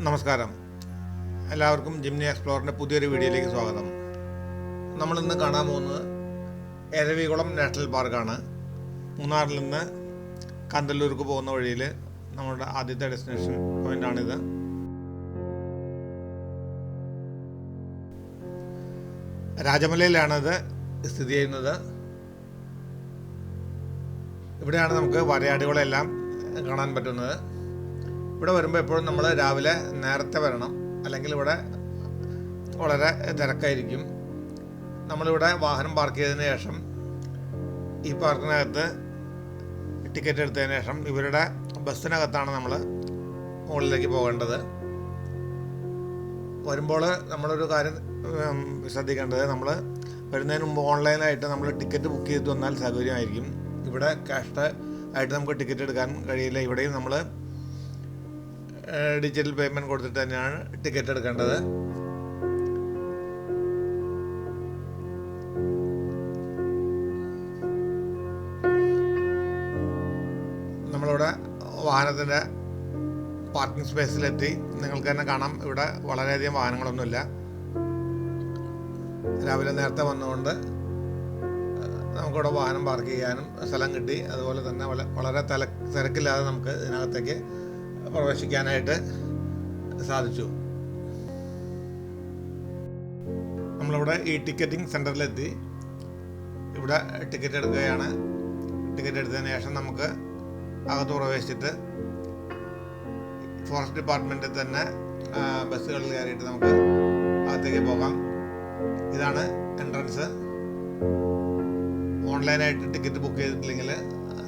നമസ്കാരം. എല്ലാവർക്കും ജിംനി എക്സ്പ്ലോറിൻ്റെ പുതിയൊരു വീഡിയോയിലേക്ക് സ്വാഗതം. നമ്മളിന്ന് കാണാൻ പോകുന്നത് എരവികുളം നാഷണൽ പാർക്കാണ്. മൂന്നാറിൽ നിന്ന് കാന്തല്ലൂർക്ക് പോകുന്ന വഴിയിൽ നമ്മുടെ ആദ്യത്തെ ഡെസ്റ്റിനേഷൻ പോയിൻ്റാണിത്. രാജമലയിലാണിത് സ്ഥിതി ചെയ്യുന്നത്. ഇവിടെയാണ് നമുക്ക് വരയാടുകളെല്ലാം കാണാൻ പറ്റുന്നത്. ഇവിടെ വരുമ്പോൾ എപ്പോഴും നമ്മൾ രാവിലെ നേരത്തെ വരണം, അല്ലെങ്കിൽ ഇവിടെ വളരെ തിരക്കായിരിക്കും. നമ്മളിവിടെ വാഹനം പാർക്ക് ചെയ്തതിന് ശേഷം ഈ പാർക്കിനകത്ത് ടിക്കറ്റ് എടുത്തതിന് ശേഷം ഇവരുടെ ബസ്സിനകത്താണ് നമ്മൾ മുകളിലേക്ക് പോകേണ്ടത്. വരുമ്പോൾ നമ്മളൊരു കാര്യം ശ്രദ്ധിക്കേണ്ടത്, നമ്മൾ വരുന്നതിന് മുമ്പ് ഓൺലൈനായിട്ട് നമ്മൾ ടിക്കറ്റ് ബുക്ക് ചെയ്ത് വന്നാൽ സൗകര്യമായിരിക്കും. ഇവിടെ ക്യാഷ് ആയിട്ട് നമുക്ക് ടിക്കറ്റ് എടുക്കാൻ കഴിയില്ല. ഇവിടെയും നമ്മൾ ഡിജിറ്റൽ പേയ്മെൻറ്റ് കൊടുത്തിട്ട് തന്നെയാണ് ടിക്കറ്റ് എടുക്കേണ്ടത്. നമ്മളിവിടെ വാഹനത്തിൻ്റെ പാർക്കിംഗ് സ്പേസിലെത്തി. നിങ്ങൾക്ക് തന്നെ കാണാം, ഇവിടെ വളരെയധികം വാഹനങ്ങളൊന്നുമില്ല. രാവിലെ നേരത്തെ വന്നുകൊണ്ട് നമുക്കിവിടെ വാഹനം പാർക്ക് ചെയ്യാനും സ്ഥലം കിട്ടി. അതുപോലെ തന്നെ വളരെ തിരക്കില്ലാതെ നമുക്ക് ഇതിനകത്തേക്ക് പ്രവേശിക്കാനായിട്ട് സാധിച്ചു. നമ്മളിവിടെ ഈ ടിക്കറ്റിംഗ് സെൻറ്ററിലെത്തി. ഇവിടെ ടിക്കറ്റ് എടുക്കുകയാണ്. ടിക്കറ്റ് എടുത്തതിന് ശേഷം നമുക്ക് അകത്ത് പ്രവേശിച്ചിട്ട് ഫോറസ്റ്റ് ഡിപ്പാർട്ട്മെൻറ്റിൽ തന്നെ ബസ്സുകളിൽ കയറിയിട്ട് നമുക്ക് അകത്തേക്ക് പോകാം. ഇതാണ് എൻട്രൻസ്. ഓൺലൈനായിട്ട് ടിക്കറ്റ് ബുക്ക് ചെയ്തിട്ടില്ലെങ്കിൽ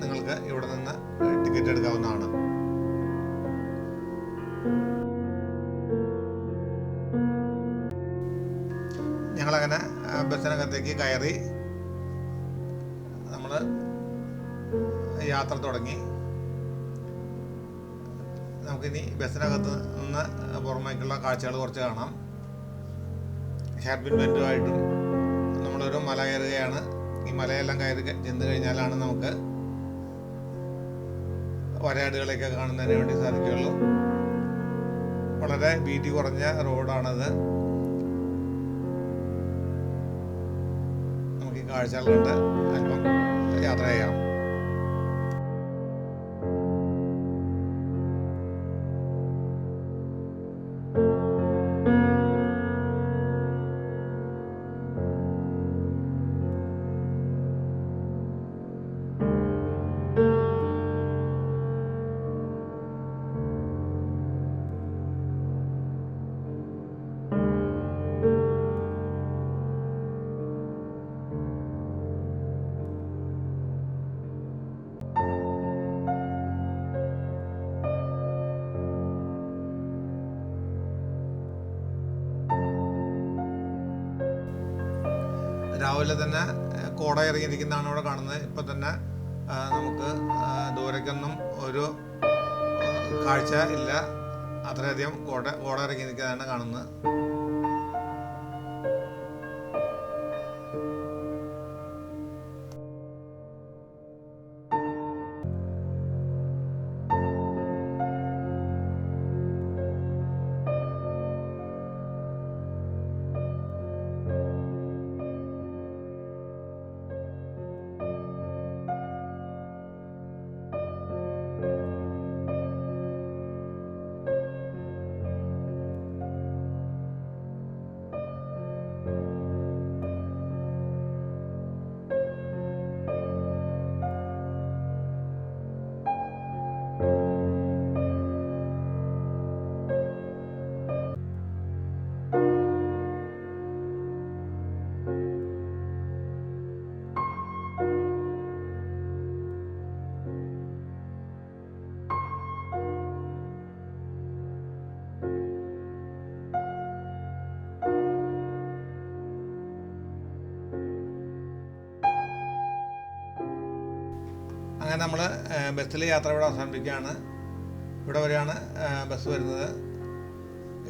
നിങ്ങൾക്ക് ഇവിടെ നിന്ന് ടിക്കറ്റ് എടുക്കാവുന്നതാണ്. ഞങ്ങളങ്ങനെ ബസ്സിനകത്തേക്ക് കയറി നമ്മൾ യാത്ര തുടങ്ങി. നമുക്കിനി ബസ്സിനകത്ത് നിന്ന് പുറമേക്കുള്ള കാഴ്ചകൾ കുറച്ച് കാണാം. ഹാർബിൻ ബെൻഡുമായിട്ടും നമ്മളൊരു മല കയറുകയാണ്. ഈ മലയെല്ലാം കയറി ചെന്ന് കഴിഞ്ഞാലാണ് നമുക്ക് വരയാടുകളെയൊക്കെ കാണുന്നതിന് വേണ്ടി സാധിക്കുകയുള്ളൂ. വളരെ വീതി കുറഞ്ഞ റോഡാണത്. നമുക്ക് ഈ കാഴ്ചകൾ കണ്ട് അല്പം യാത്ര ചെയ്യാം. രാവിലെ തന്നെ കോട ഇറങ്ങിയിരിക്കുന്നതാണ് ഇവിടെ കാണുന്നത്. ഇപ്പം തന്നെ നമുക്ക് ദൂരേക്കൊന്നും ഒരു കാഴ്ച ഇല്ല. അത്രയധികം കോട ഇറങ്ങിയിരിക്കുന്നതാണ് കാണുന്നത്. അങ്ങനെ നമ്മൾ ബസ്സിൽ യാത്ര ഇവിടെ അവസാനിപ്പിക്കുകയാണ്. ഇവിടെ വരെയാണ് ബസ് വരുന്നത്.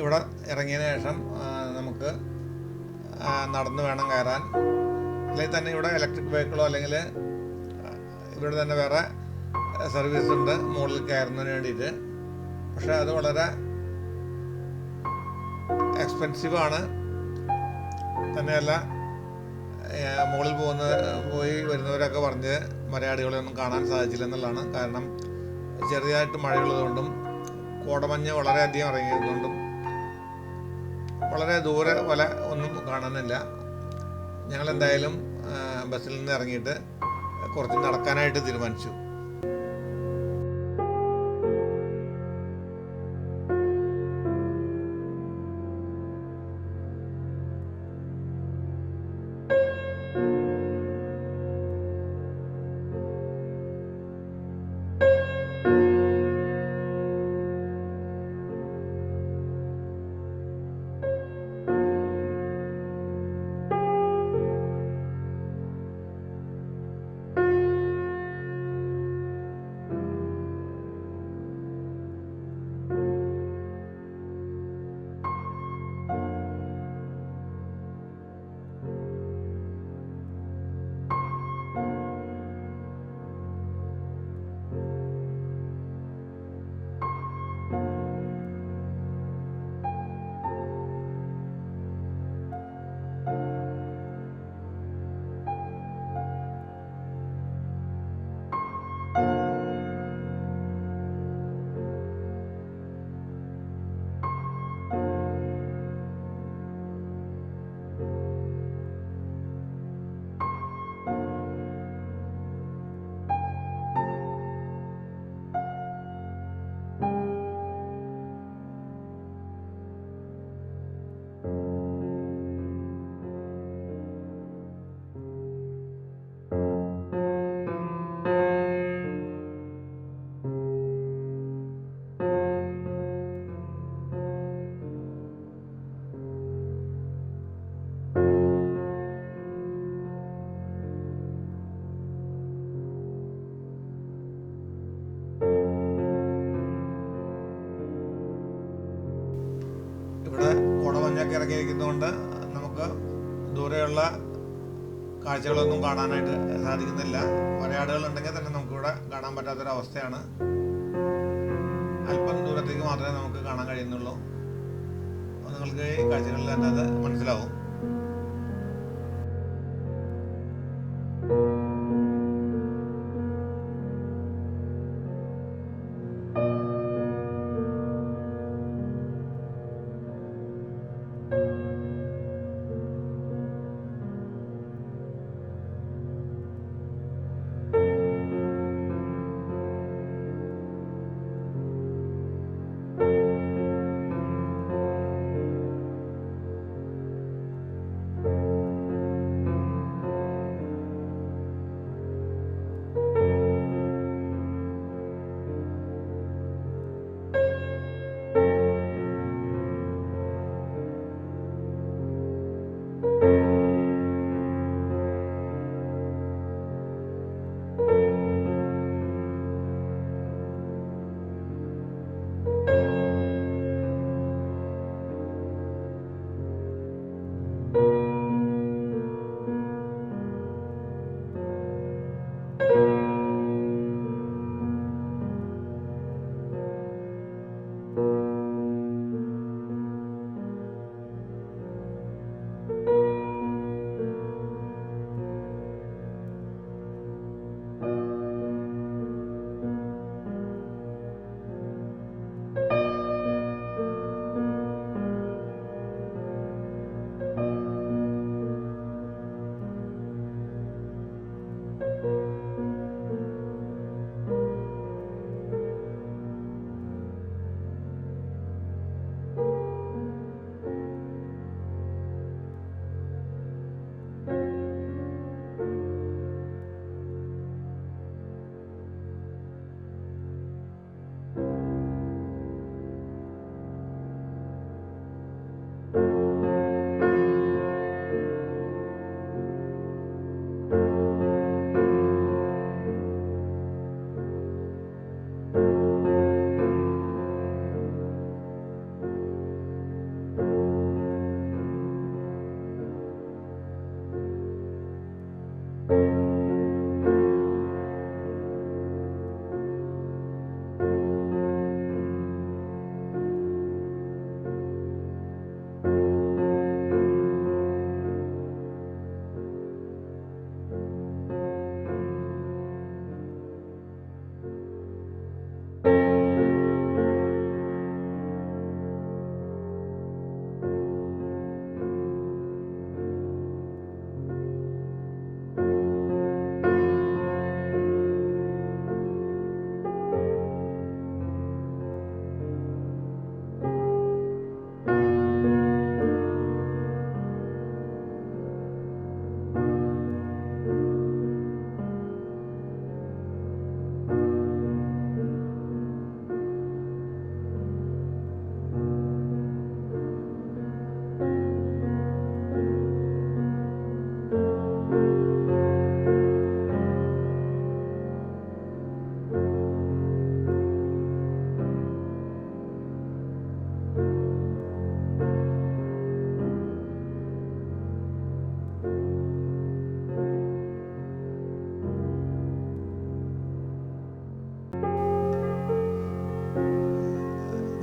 ഇവിടെ ഇറങ്ങിയതിന് ശേഷം നമുക്ക് നടന്ന് വേണം കയറാൻ. അല്ലെങ്കിൽ തന്നെ ഇവിടെ ഇലക്ട്രിക് വെഹിക്കിളോ അല്ലെങ്കിൽ ഇവിടെ തന്നെ വേറെ സർവീസ് ഉണ്ട് മുകളിൽ കയറുന്നതിന് വേണ്ടിയിട്ട്. പക്ഷേ അത് വളരെ എക്സ്പെൻസീവാണ്. തന്നെയല്ല മുകളിൽ പോയി വരുന്നവരൊക്കെ പറഞ്ഞ് മലയാളികളെ ഒന്നും കാണാൻ സാധിച്ചില്ലെന്നുള്ളതാണ്. കാരണം ചെറിയതായിട്ട് മഴയുള്ളതുകൊണ്ടും കോടമഞ്ഞ് വളരെയധികം ഇറങ്ങിയതുകൊണ്ടും വളരെ ദൂരെ വല ഒന്നും കാണാനില്ല. ഞങ്ങളെന്തായാലും ബസ്സിൽ നിന്ന് ഇറങ്ങിയിട്ട് കുറച്ച് നടക്കാനായിട്ട് തീരുമാനിച്ചു. ഇവിടെ കോടമഞ്ഞൊക്കെ ഇറങ്ങിയിരിക്കുന്നതുകൊണ്ട് നമുക്ക് ദൂരെയുള്ള കാഴ്ചകളൊന്നും കാണാനായിട്ട് സാധിക്കുന്നില്ല. വരയാടുകളുണ്ടെങ്കിൽ തന്നെ നമുക്കിവിടെ കാണാൻ പറ്റാത്തൊരവസ്ഥയാണ്. അല്പം ദൂരത്തേക്ക് മാത്രമേ നമുക്ക് കാണാൻ കഴിയുന്നുള്ളൂ. നിങ്ങൾക്ക് ഈ കാഴ്ചകളിൽ തന്നെ അത് മനസ്സിലാവും.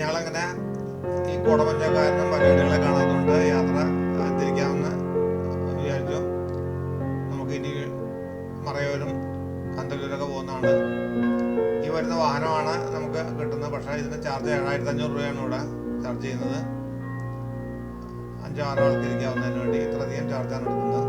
ഞങ്ങളങ്ങനെ ഈ കോടമഞ്ഞ കാരണം മലയാളികളെ കാണാത്തതുകൊണ്ട് യാത്ര തിരിക്കാമെന്ന് വിചാരിച്ചു. നമുക്ക് ഇനി മറയൂരും കന്തല്ലൂരൊക്കെ പോകുന്നതാണ്. ഈ വരുന്ന വാഹനമാണ് നമുക്ക് കിട്ടുന്നത്. പക്ഷേ ഇതിന് ചാർജ് 7500 രൂപയാണ് ഇവിടെ ചാർജ് ചെയ്യുന്നത്. 5-6 ആൾക്ക് ഇരിക്കാവുന്നതിന് വേണ്ടി ഇത്രയധികം ചാർജാണ് എടുക്കുന്നത്.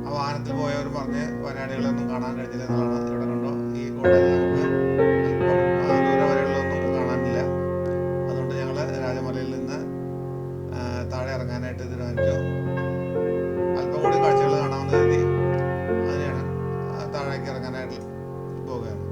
ആ വാഹനത്തിൽ പോയവർ പറഞ്ഞ് വയനാടുകളൊന്നും കാണാൻ കഴിഞ്ഞില്ല എന്നുള്ളതാണ്. ഇവിടെ കണ്ടോ, ഈ കോടതി നമുക്ക് അല്പം ദൂരെ വരെയുള്ളതൊന്നും കാണാനില്ല. അതുകൊണ്ട് ഞങ്ങൾ രാജമലയിൽ നിന്ന് താഴെ ഇറങ്ങാനായിട്ട് തീരുമാനിച്ചു. അല്പം കൂടി കാഴ്ചകൾ കാണാമെന്ന് കരുതി അതിനുശേഷം താഴേക്ക് ഇറങ്ങാനായിട്ട് പോവുകയാണ്.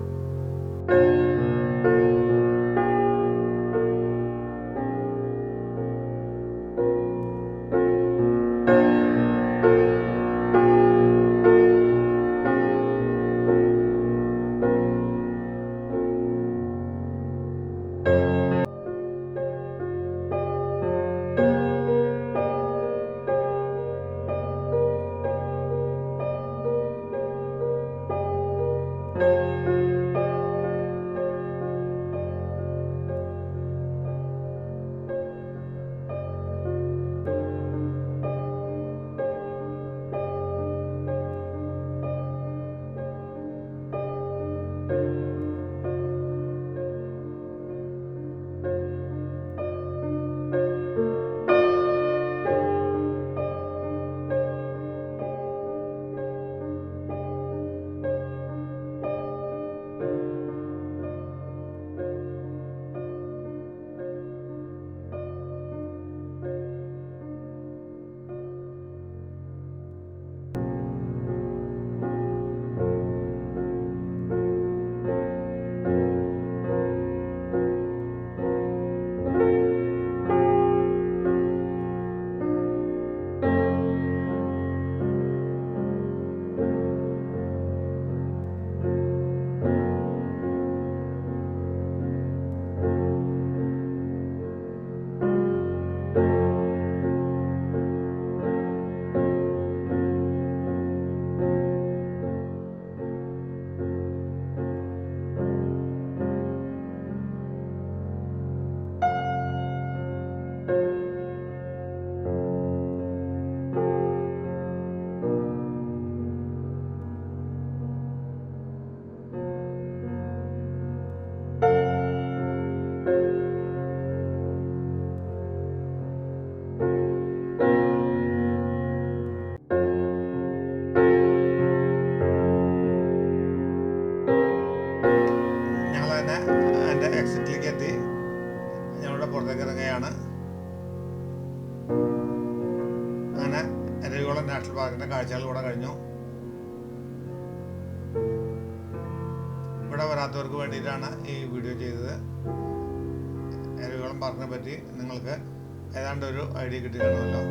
എൻ്റെ എക്സിറ്റിലേക്ക് എത്തി. ഞങ്ങളുടെ പുറത്തേക്ക് ഇറങ്ങുകയാണ്. അങ്ങനെ എരവികുളം നാഷണൽ പാർക്കിൻ്റെ കാഴ്ചകൾ ഇവിടെ കഴിഞ്ഞു. ഇവിടെ വരാത്തവർക്ക് വേണ്ടിയിട്ടാണ് ഈ വീഡിയോ ചെയ്തത്. എരവികുളം പാർക്കിനെ പറ്റി നിങ്ങൾക്ക് ഏതാണ്ട് ഒരു ഐഡിയ കിട്ടി കാണുമല്ലോ.